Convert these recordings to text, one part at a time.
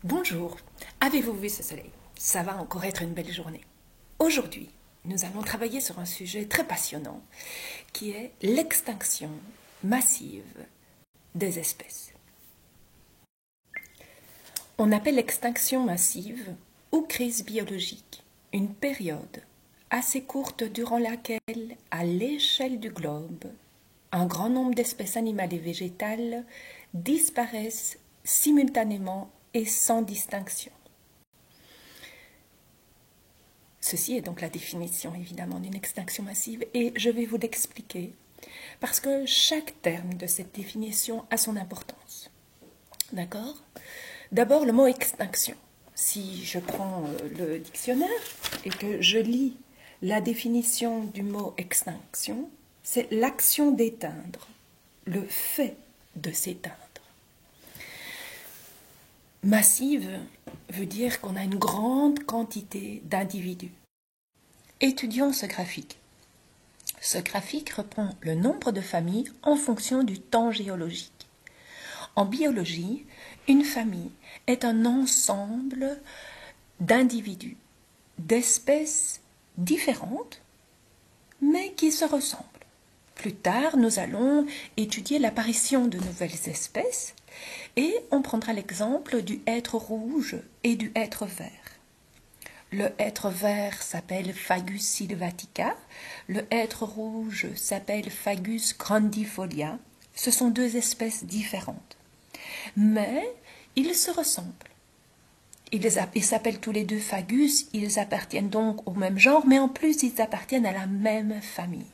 Bonjour, avez-vous vu ce soleil? Ça va encore être une belle journée. Aujourd'hui, nous allons travailler sur un sujet très passionnant qui est l'extinction massive des espèces. On appelle l'extinction massive ou crise biologique une période assez courte durant laquelle, à l'échelle du globe, un grand nombre d'espèces animales et végétales disparaissent simultanément et sans distinction. Ceci est donc la définition évidemment d'une extinction massive et je vais vous l'expliquer parce que chaque terme de cette définition a son importance. D'accord? D'abord le mot extinction. Si je prends le dictionnaire et que je lis la définition du mot extinction, c'est l'action d'éteindre, le fait de s'éteindre. Massive veut dire qu'on a une grande quantité d'individus. Étudions ce graphique. Ce graphique reprend le nombre de familles en fonction du temps géologique. En biologie, une famille est un ensemble d'individus, d'espèces différentes, mais qui se ressemblent. Plus tard, nous allons étudier l'apparition de nouvelles espèces et on prendra l'exemple du hêtre rouge et du hêtre vert. Le hêtre vert s'appelle Fagus sylvatica, le hêtre rouge s'appelle Fagus grandifolia. Ce sont deux espèces différentes, mais ils se ressemblent. Ils s'appellent tous les deux Fagus, ils appartiennent donc au même genre, mais en plus ils appartiennent à la même famille.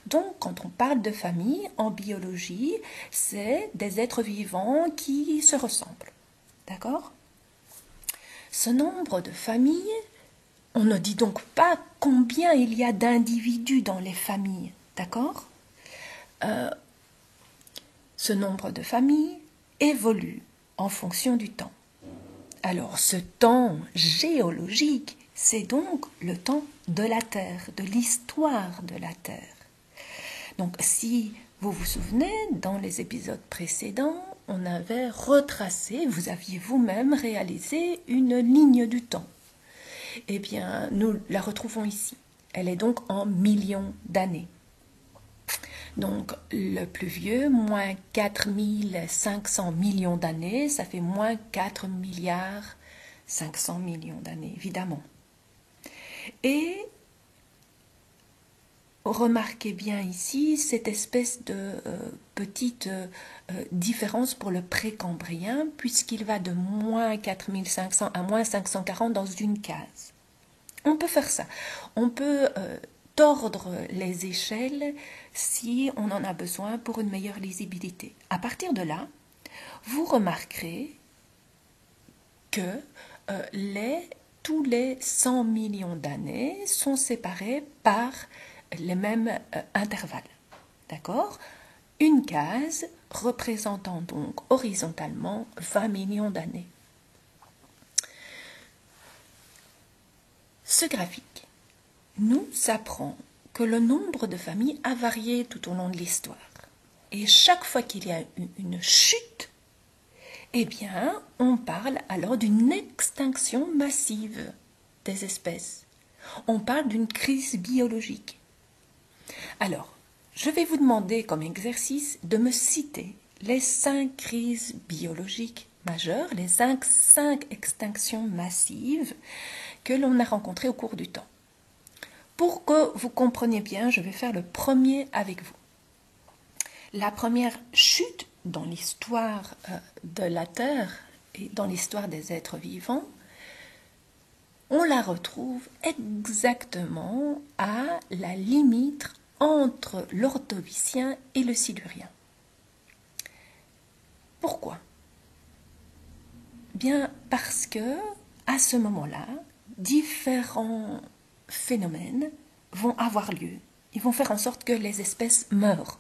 Donc, quand on parle de famille en biologie, c'est des êtres vivants qui se ressemblent. D'accord? Ce nombre de familles, on ne dit donc pas combien il y a d'individus dans les familles. D'accord? Ce nombre de familles évolue en fonction du temps. Alors, ce temps géologique, c'est donc le temps de la Terre, de l'histoire de la Terre. Donc, si vous vous souvenez, dans les épisodes précédents, on avait retracé, vous aviez vous-même réalisé une ligne du temps. Eh bien, nous la retrouvons ici. Elle est donc en millions d'années. Donc, le plus vieux, moins 4500 millions d'années, ça fait moins 4 milliards 500 millions d'années, évidemment. Et remarquez bien ici cette espèce de petite différence pour le précambrien, puisqu'il va de moins 4500 à moins 540 dans une case. On peut faire ça. On peut tordre les échelles si on en a besoin pour une meilleure lisibilité. À partir de là, vous remarquerez que tous les 100 millions d'années sont séparés par les mêmes intervalles. D'accord? Une case représentant donc horizontalement 20 millions d'années. Ce graphique nous apprend que le nombre de familles a varié tout au long de l'histoire. Et chaque fois qu'il y a une chute, eh bien, on parle alors d'une extinction massive des espèces. On parle d'une crise biologique. Alors, je vais vous demander comme exercice de me citer les 5 crises biologiques majeures, les 5 extinctions massives que l'on a rencontrées au cours du temps. Pour que vous compreniez bien, je vais faire le premier avec vous. La première chute dans l'histoire de la Terre et dans l'histoire des êtres vivants, on la retrouve exactement à la limite entre l'Ordovicien et le Silurien. Pourquoi? Bien parce que à ce moment-là, différents phénomènes vont avoir lieu. Ils vont faire en sorte que les espèces meurent.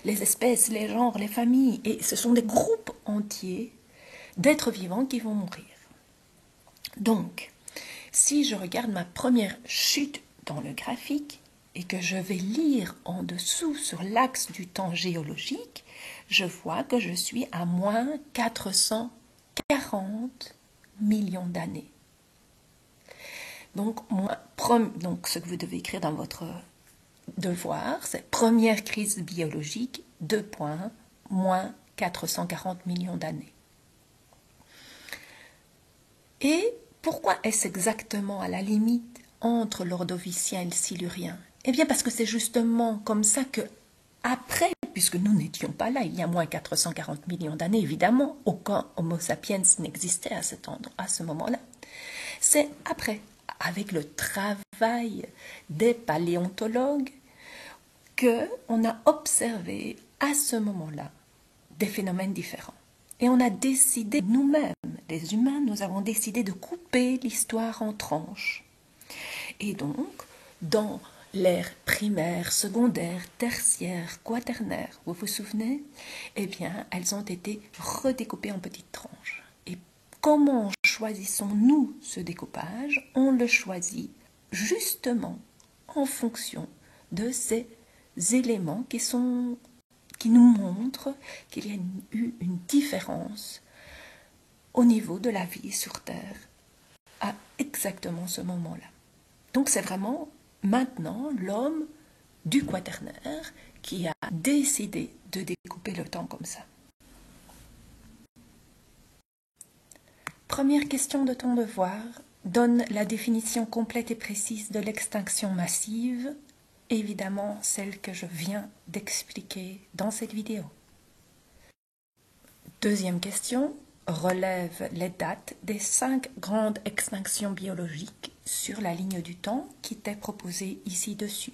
Les espèces, les genres, les familles, et ce sont des groupes entiers d'êtres vivants qui vont mourir. Donc, si je regarde ma première chute dans le graphique et que je vais lire en dessous sur l'axe du temps géologique, je vois que je suis à moins 440 40 millions d'années. Donc, ce que vous devez écrire dans votre devoir, c'est première crise biologique, moins 440 millions d'années. Et pourquoi est-ce exactement à la limite entre l'Ordovicien et le Silurien? Eh bien parce que c'est justement comme ça que, après, puisque nous n'étions pas là, il y a moins 440 millions d'années, évidemment, aucun Homo sapiens n'existait à ce moment-là. C'est après, avec le travail des paléontologues, qu'on a observé à ce moment-là des phénomènes différents. Et on a décidé, nous-mêmes, les humains, nous avons décidé de couper l'histoire en tranches. Et donc, dans l'ère primaire, secondaire, tertiaire, quaternaire, vous vous souvenez? Eh bien, elles ont été redécoupées en petites tranches. Et comment choisissons-nous ce découpage? On le choisit justement en fonction de ces éléments qui nous montrent qu'il y a eu une différence au niveau de la vie sur Terre à exactement ce moment-là. Donc c'est vraiment maintenant l'homme du quaternaire qui a décidé de découper le temps comme ça. Première question de ton devoir, donne la définition complète et précise de l'extinction massive, évidemment celle que je viens d'expliquer dans cette vidéo. Deuxième question, relève les dates des 5 grandes extinctions biologiques sur la ligne du temps qui t'est proposée ici-dessus.